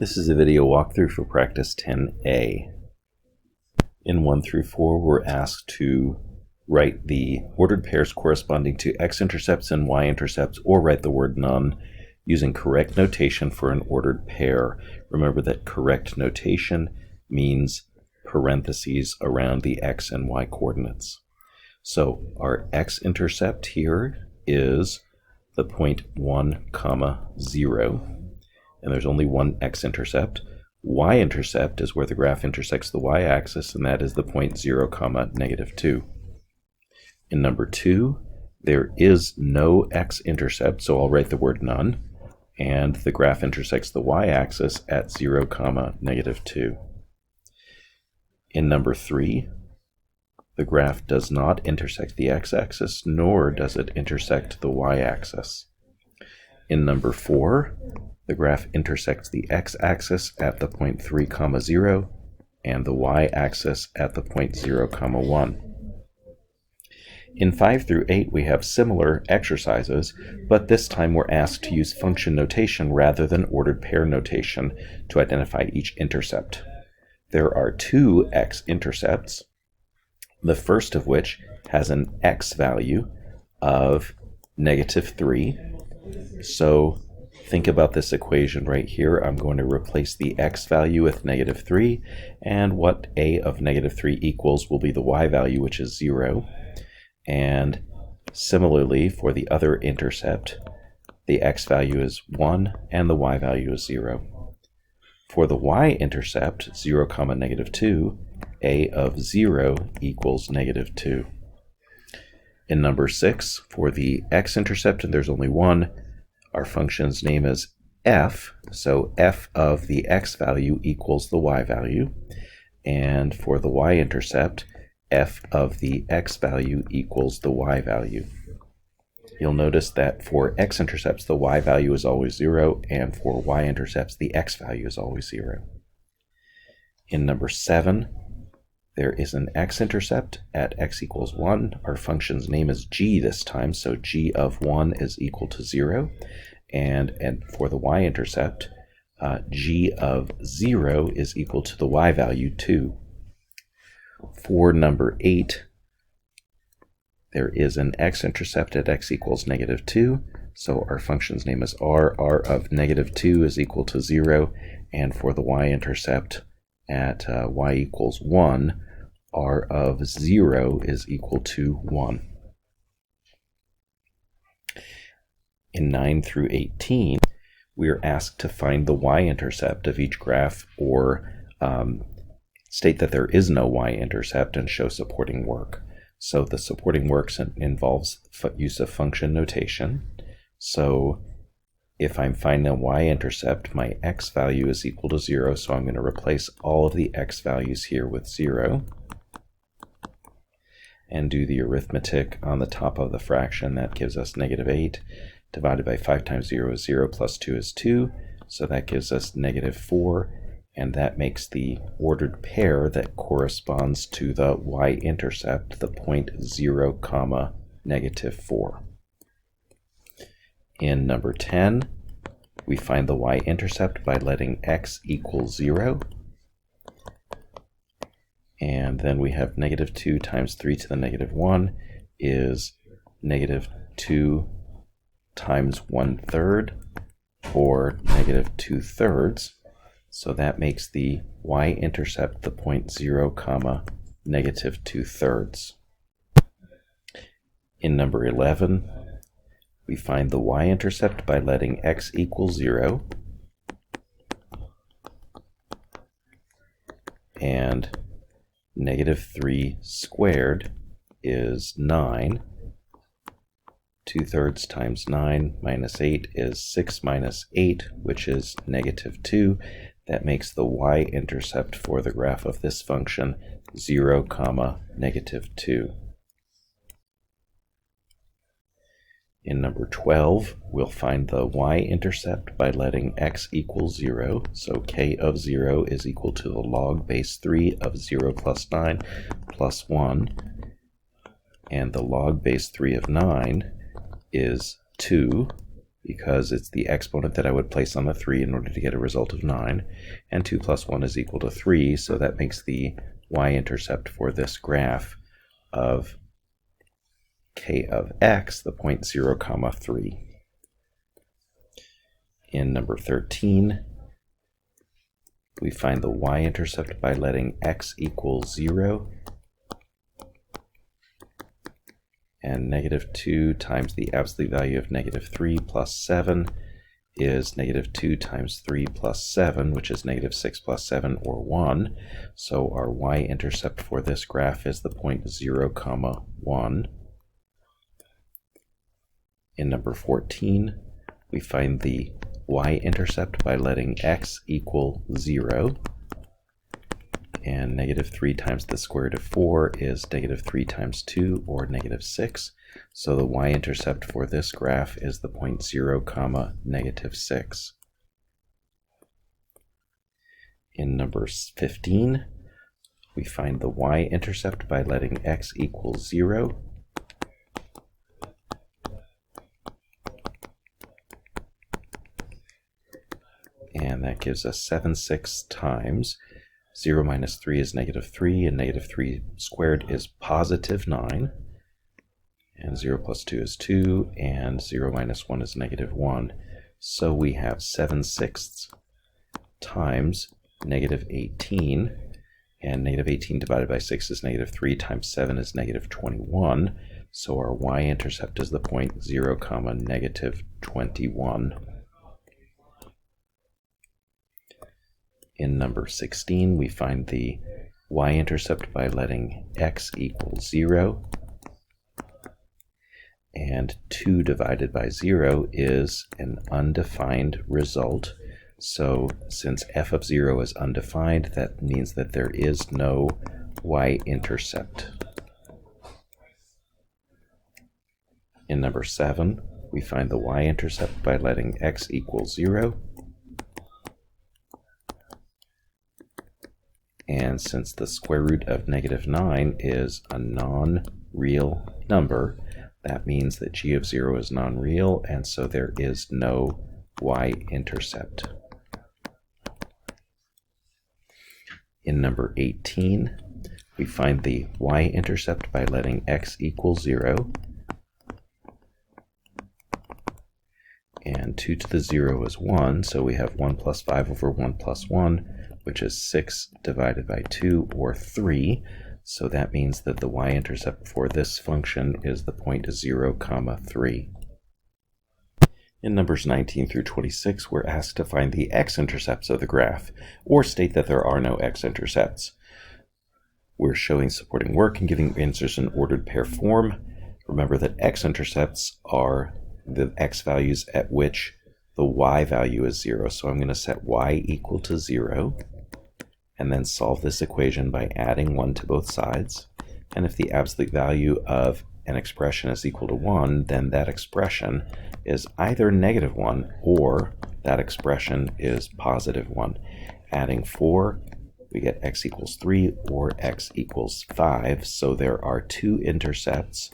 This is a video walkthrough for practice 10A. In 1 through 4, we're asked to write the ordered pairs corresponding to x-intercepts and y-intercepts, or write the word none using correct notation for an ordered pair. Remember that correct notation means parentheses around the x and y coordinates. So our x-intercept here is the point 1, 0. And there's only one x-intercept. Y-intercept is where the graph intersects the y-axis, and that is the point 0, -2. In number 2, there is no x-intercept, so I'll write the word none, and the graph intersects the y-axis at 0, -2. In number 3, the graph does not intersect the x-axis, nor does it intersect the y-axis. In number 4, the graph intersects the x-axis at the point 3, 0, and the y-axis at the point 0, 1. In 5 through 8, we have similar exercises, but this time we're asked to use function notation rather than ordered pair notation to identify each intercept. There are 2 x-intercepts, the first of which has an x value of -3. So think about this equation right here. I'm going to replace the x value with -3, and what a of -3 equals will be the y value, which is 0. And similarly, for the other intercept, the x value is 1 and the y value is 0. For the y-intercept, 0, -2, a of 0 equals -2. In number 6, for the x-intercept, and there's only one, our function's name is f, so f of the x value equals the y value. And for the y-intercept, f of the x value equals the y value. You'll notice that for x-intercepts, the y value is always 0, and for y-intercepts, the x value is always 0. In number 7, there is an x-intercept at x equals 1. Our function's name is g this time, so g of 1 is equal to 0. And for the y-intercept, g of 0 is equal to the y value 2. For number 8, there is an x-intercept at x equals -2. So our function's name is r. r of -2 is equal to 0. And for the y-intercept at y equals 1, r of 0 is equal to 1. In 9 through 18, we are asked to find the y-intercept of each graph, or state that there is no y-intercept and show supporting work. So the supporting work involves use of function notation. So if I'm finding a y-intercept, my x value is equal to 0, so I'm going to replace all of the x values here with 0 and do the arithmetic on the top of the fraction. That gives us -8 divided by 5 times 0 is 0, plus 2 is 2, so that gives us -4, and that makes the ordered pair that corresponds to the y-intercept the point 0, -4. In number 10, we find the y-intercept by letting x equal 0. And then we have -2 times 3 to the -1 is -2 times 1/3, or -2/3. So that makes the y-intercept the point 0, -2/3. In number 11, we find the y-intercept by letting x equal 0, and -3 squared is 9. 2/3 times 9 minus 8 is 6 minus 8, which is -2. That makes the y-intercept for the graph of this function 0, -2. In number 12, we'll find the y-intercept by letting x equal 0. So k of 0 is equal to the log base 3 of 0 plus 9 plus 1. And the log base 3 of 9 is 2. because it's the exponent that I would place on the 3 in order to get a result of 9, and 2 plus 1 is equal to 3, so that makes the y-intercept for this graph of k of x the point 0, 3. In number 13, we find the y-intercept by letting x equal 0, and -2 times the absolute value of -3 plus 7 is -2 times 3 plus 7, which is -6 plus 7, or 1. So our y-intercept for this graph is the point 0, 1. In number 14, we find the y-intercept by letting x equal 0, and -3 times the square root of 4 is -3 times 2, or -6. So the y-intercept for this graph is the point 0, -6. In number 15, we find the y-intercept by letting x equal 0, and that gives us 7/6 times 0 minus 3 is -3, and -3 squared is positive 9, and 0 plus 2 is 2, and 0 minus 1 is -1. So we have 7/6 times -18, and -18 divided by 6 is -3, times 7 is -21, so our y-intercept is the point 0, -21. In number 16, we find the y-intercept by letting x equal 0, and 2 divided by 0 is an undefined result. So since f of 0 is undefined, that means that there is no y-intercept. In number 7, we find the y-intercept by letting x equal 0, and since the square root of -9 is a non-real number, that means that g of 0 is non-real, and so there is no y-intercept. In number 18, we find the y-intercept by letting x equal 0, and 2 to the 0 is 1, so we have 1 plus 5 over 1 plus 1, which is 6 divided by 2, or 3. So that means that the y-intercept for this function is the point 0, 3. In numbers 19 through 26, we're asked to find the x-intercepts of the graph, or state that there are no x-intercepts. We're showing supporting work and giving answers in ordered pair form. Remember that x-intercepts are the x values at which the y value is 0. So I'm going to set y equal to 0, and then solve this equation by adding 1 to both sides. And if the absolute value of an expression is equal to 1, then that expression is either -1 or that expression is +1. Adding 4, we get x equals 3 or x equals 5. So there are two intercepts,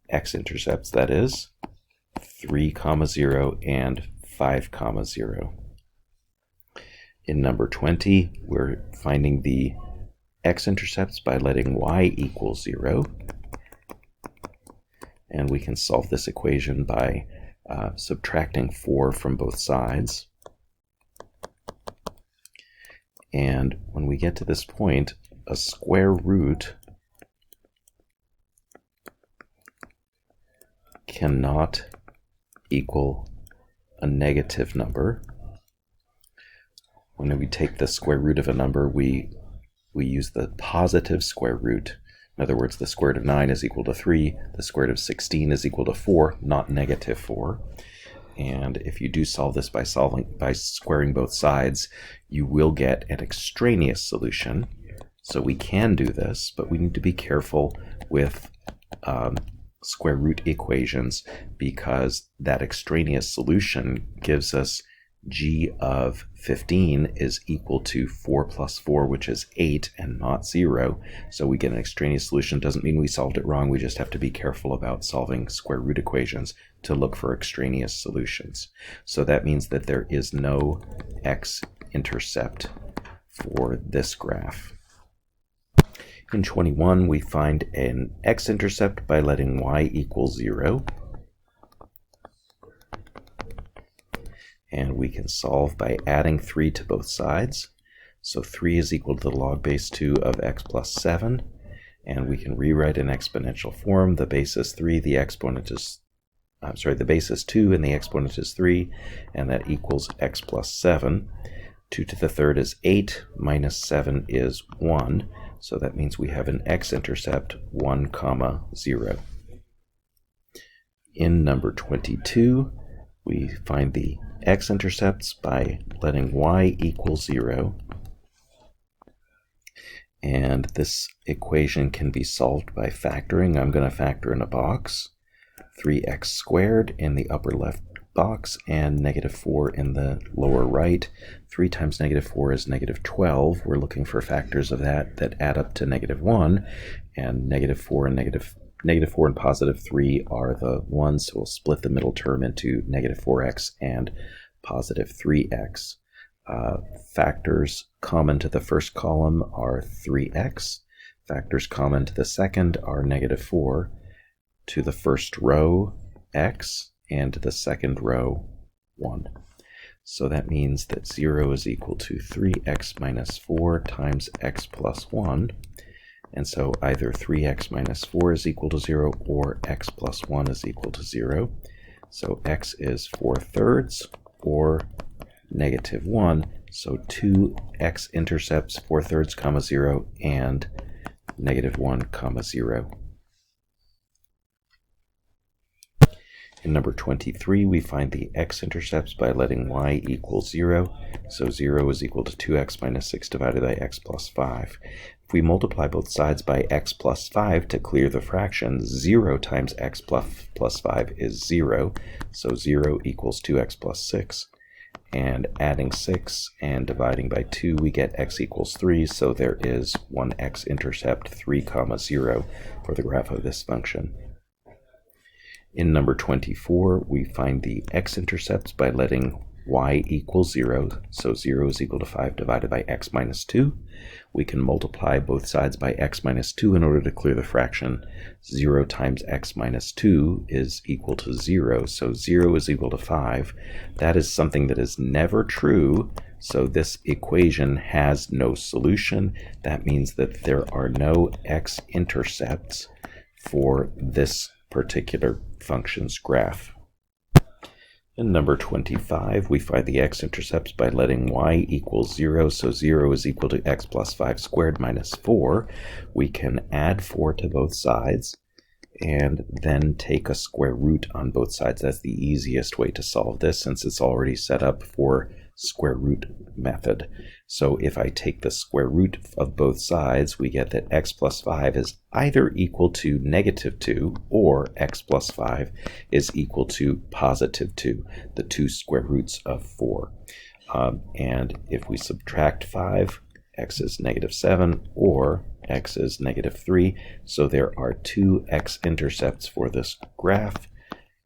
x-intercepts that is, 3, 0 and 5, 0. In number 20, we're finding the x-intercepts by letting y equal 0. And we can solve this equation by subtracting 4 from both sides. And when we get to this point, a square root cannot equal a negative number. When we take the square root of a number, we use the positive square root. In other words, the square root of 9 is equal to 3, the square root of 16 is equal to 4, not -4. And if you do solve this by squaring both sides, you will get an extraneous solution. So we can do this, but we need to be careful with square root equations, because that extraneous solution gives us g of 15 is equal to 4 plus 4, which is 8, and not 0. So we get an extraneous solution. Doesn't mean we solved it wrong. We just have to be careful about solving square root equations to look for extraneous solutions. So that means that there is no x-intercept for this graph. In 21, we find an x-intercept by letting y equal 0. And we can solve by adding 3 to both sides. So 3 is equal to the log base 2 of x plus 7. And we can rewrite in exponential form. The base is 3, the exponent is, the base is 2 and the exponent is 3, and that equals x plus 7. 2 to the third is 8, minus 7 is 1. So that means we have an x-intercept 1, 0. In number 22, we find the x-intercepts by letting y equal 0. And this equation can be solved by factoring. I'm going to factor in a box. 3x squared in the upper left box and negative 4 in the lower right. 3 times negative 4 is negative 12. We're looking for factors of that add up to negative 1. And negative 4 and positive 3 are the ones, so we'll split the middle term into negative 4x and positive 3x. Factors common to the first column are 3x. Factors common to the second are negative 4. To the first row, x, and to the second row, 1. So that means that 0 is equal to 3x minus 4 times x plus 1. And so either 3x minus 4 is equal to 0 or x plus 1 is equal to 0. So x is 4/3 or negative 1. So 2 x-intercepts 4/3, 0 and negative 1, 0. In number 23, we find the x-intercepts by letting y equal 0. So 0 is equal to 2x minus 6 divided by x plus 5. If we multiply both sides by x plus 5 to clear the fraction, 0 times x plus 5 is 0. So 0 equals 2x plus 6. And adding 6 and dividing by 2, we get x equals 3. So there is one x-intercept 3, 0 for the graph of this function. In number 24, we find the x-intercepts by letting y equal 0. So 0 is equal to 5 divided by x minus 2. We can multiply both sides by x minus 2 in order to clear the fraction. 0 times x minus 2 is equal to 0. So 0 is equal to 5. That is something that is never true. So this equation has no solution. That means that there are no x-intercepts for this particular function's graph. In number 25, we find the x-intercepts by letting y equal 0. So 0 is equal to x plus 5 squared minus 4. We can add 4 to both sides and then take a square root on both sides. That's the easiest way to solve this since it's already set up for square root method. So if I take the square root of both sides, we get that x plus 5 is either equal to negative 2 or x plus 5 is equal to positive 2, the two square roots of 4. And if we subtract 5, x is negative 7 or x is negative 3. So there are two x-intercepts for this graph,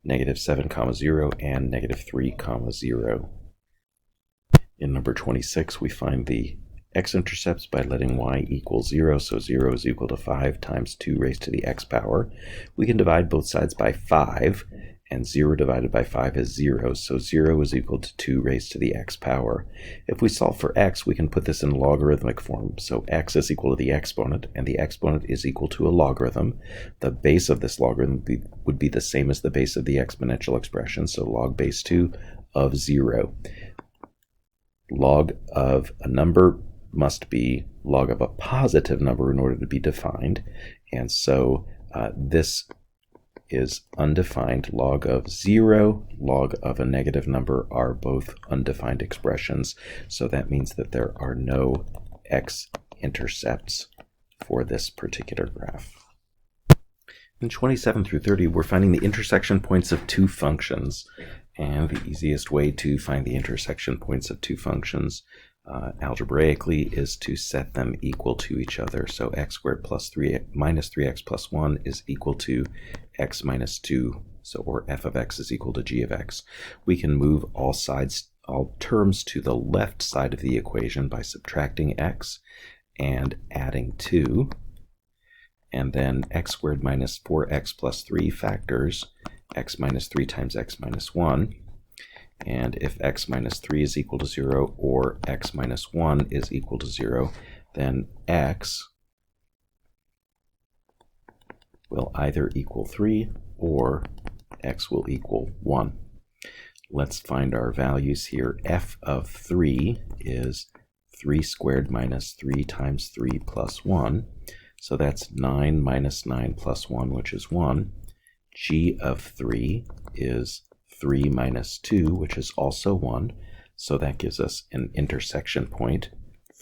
negative 7, 0 and negative 3, 0. In number 26, we find the x-intercepts by letting y equal 0. So 0 is equal to 5 times 2 raised to the x power. We can divide both sides by 5, and 0 divided by 5 is 0. So 0 is equal to 2 raised to the x power. If we solve for x, we can put this in logarithmic form. So x is equal to the exponent, and the exponent is equal to a logarithm. The base of this logarithm would be the same as the base of the exponential expression, so log base 2 of 0. Log of a number must be log of a positive number in order to be defined. And so this is undefined. Log of 0, log of a negative number are both undefined expressions. So that means that there are no x-intercepts for this particular graph. In 27 through 30, we're finding the intersection points of two functions. And the easiest way to find the intersection points of two functions algebraically is to set them equal to each other. So x squared plus 3 minus 3x plus 1 is equal to x minus 2. So, or f of x is equal to g of x. We can move all terms to the left side of the equation by subtracting x and adding 2. And then x squared minus 4x plus 3 factors x minus 3 times x minus 1. And if x minus 3 is equal to 0 or x minus 1 is equal to 0, then x will either equal 3 or x will equal 1. Let's find our values here. F of 3 is 3 squared minus 3 times 3 plus 1. So that's 9 minus 9 plus 1, which is 1. G of 3 is 3 minus 2, which is also 1. So that gives us an intersection point,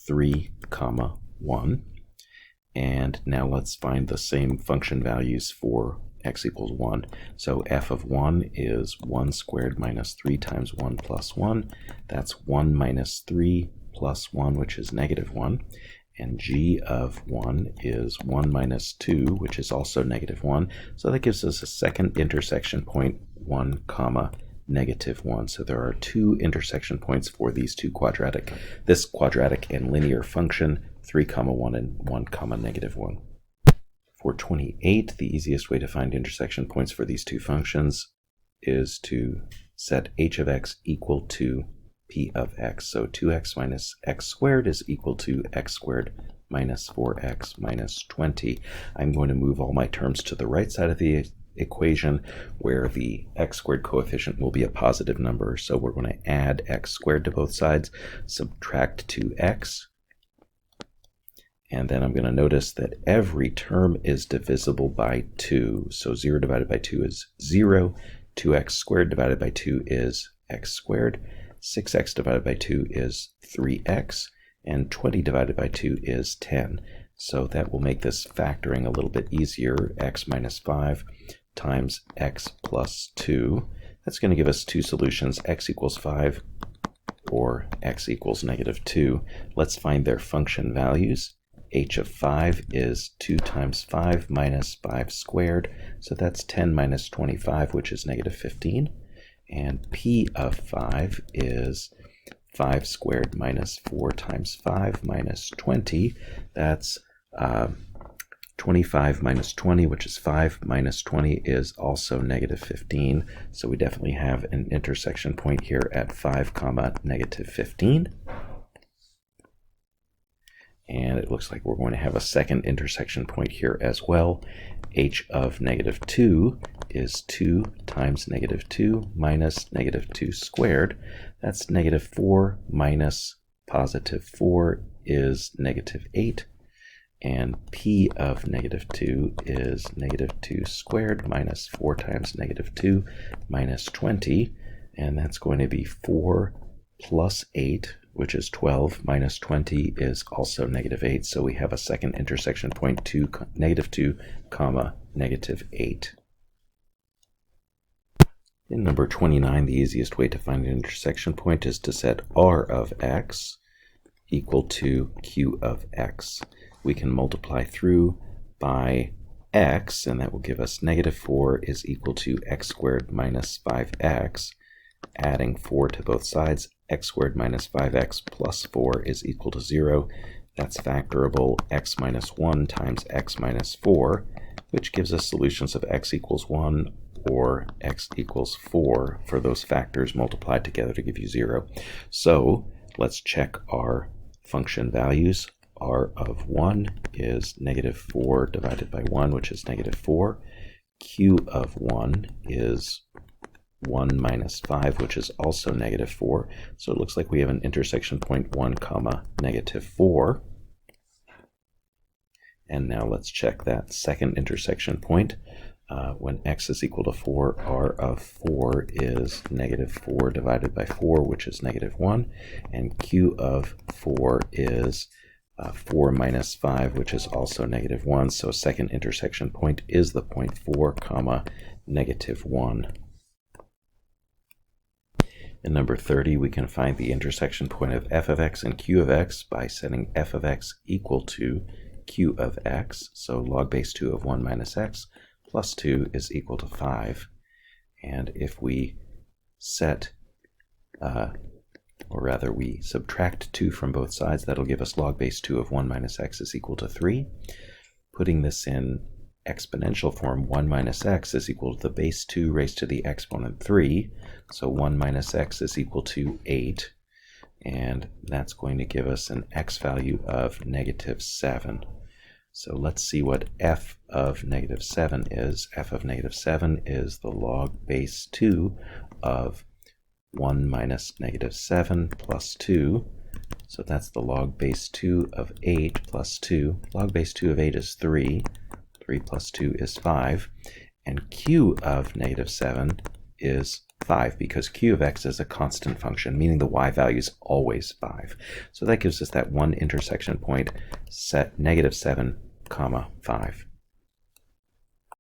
3, 1. And now let's find the same function values for x equals 1. So f of 1 is 1 squared minus 3 times 1 plus 1. That's 1 minus 3 plus 1, which is negative 1. And g of 1 is 1 minus 2, which is also negative 1. So that gives us a second intersection point, 1, negative 1. So there are two intersection points for these this quadratic and linear function, 3, 1 and 1, negative 1. For 28, the easiest way to find intersection points for these two functions is to set h of x equal to p of x. So 2x minus x squared is equal to x squared minus 4x minus 20. I'm going to move all my terms to the right side of the equation where the x squared coefficient will be a positive number. So we're going to add x squared to both sides, subtract 2x, and then I'm going to notice that every term is divisible by 2. So 0 divided by 2 is 0, 2x squared divided by 2 is x squared, 6x divided by 2 is 3x, and 20 divided by 2 is 10. So that will make this factoring a little bit easier. X minus 5 times x plus 2. That's going to give us two solutions, x equals 5 or x equals negative 2. Let's find their function values. H of 5 is 2 times 5 minus 5 squared. So that's 10 minus 25, which is negative 15. And p of 5 is 5 squared minus 4 times 5 minus 20. That's 25 minus 20, which is 5, minus 20 is also negative 15. So we definitely have an intersection point here at 5, negative 15. And it looks like we're going to have a second intersection point here as well. H of negative 2 is 2 times negative 2 minus negative 2 squared. That's negative 4 minus positive 4 is negative 8. And p of negative 2 is negative 2 squared minus 4 times negative 2 minus 20. And that's going to be 4 plus 8, which is 12, minus 20 is also negative 8. So we have a second intersection point, negative 2, negative 8. In number 29, the easiest way to find an intersection point is to set r of x equal to q of x. We can multiply through by x, and that will give us negative 4 is equal to x squared minus 5x. Adding 4 to both sides, x squared minus 5x plus 4 is equal to 0. That's factorable, x minus 1 times x minus 4, which gives us solutions of x equals 1 or x equals 4 for those factors multiplied together to give you 0. So let's check our function values. R of 1 is negative 4 divided by 1, which is negative 4. Q of 1 is 1 minus 5, which is also negative 4. So it looks like we have an intersection point 1, negative 4. And now let's check that second intersection point. When x is equal to 4, r of 4 is negative 4 divided by 4, which is negative 1. And q of 4 is 4 minus 5, which is also negative 1. So second intersection point is the point 4, negative 1. In number 30, we can find the intersection point of f of x and q of x by setting f of x equal to q of x. So log base 2 of 1 minus x plus 2 is equal to 5. And if we set, or rather we subtract 2 from both sides, that'll give us log base 2 of 1 minus x is equal to 3. Putting this in exponential form, 1 minus x is equal to the base 2 raised to the exponent 3. So 1 minus x is equal to 8. And that's going to give us an x value of negative 7. So let's see what f of negative 7 is. F of negative 7 is the log base 2 of 1 minus negative 7 plus 2. So that's the log base 2 of 8 plus 2. Log base 2 of 8 is 3. 3 plus 2 is 5. And q of negative 7 is 5, because q of x is a constant function, meaning the y value is always 5. So that gives us that one intersection point set negative 7, 5.